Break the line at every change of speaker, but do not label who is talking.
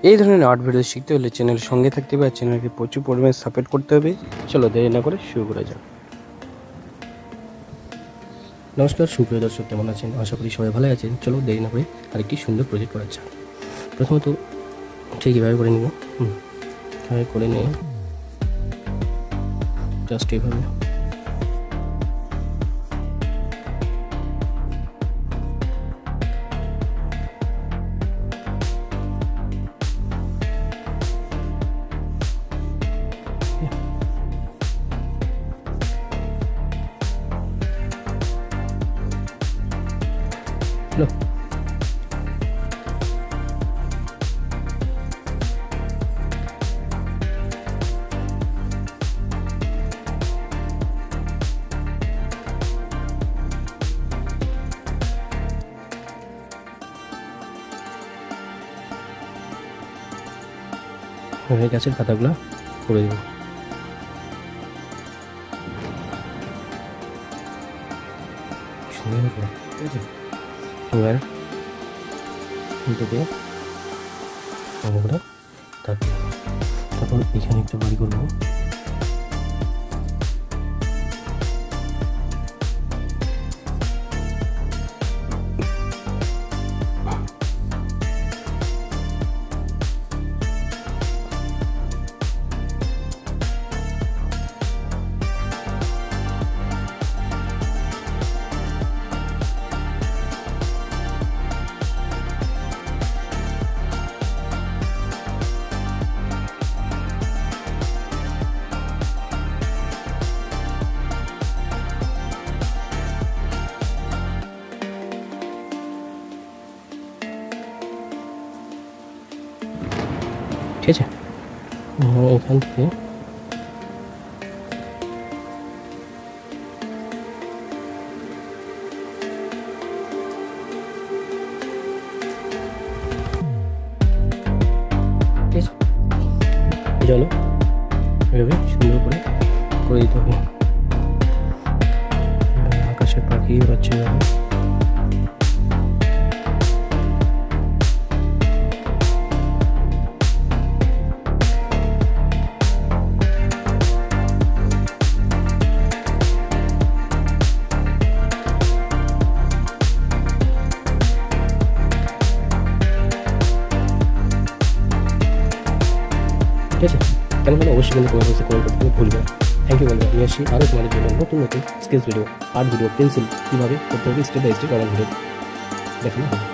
এই ধরনের art video শিখতে হলে চ্যানেলের সঙ্গে থাকতে হবে আর চ্যানেলকে প্রচুর পরিমাণে সাপোর্ট করতে হবে। চলো দেরি না করে শুরু করা যাক।
নমস্কার সুপ্রিয় দর্শক, কেমন আছেন? আশা করি সবাই ভালো আছেন। চলো দেরি না করে আরেকটি সুন্দর প্রজেক্ট করা যাক। প্রথমত ঠিক এভাবে করে নিব, এভাবে করে নিয়ে জাস্ট এভাবে হলো। গাছের পাতাগুলো করে দেব। সুন্দর করে, ঠিক আছে। এবার দিয়ে করে থাকবে। তারপর এখানে একটু বাড়ি করবো। ঠিক আছে, এখান থেকে চলো এভাবে সুন্দর করে দিতে হবে। আকাশের পাখি উড়াচ্ছে যাবে। ঠিক আছে, কেমন হলে অবশ্যই কিন্তু কমেন্ট বক্সে কমেন্ট করতে ভুলবে না। থ্যাংক ইউ বন্ধুরা। নিয়ে আসি আরও তোমাদের জন্য নতুন নতুন sketch video, art video, pencil কীভাবে করতে হবে স্টেপ বাই স্টেপ আমার ভিডিও দেখানো হবে।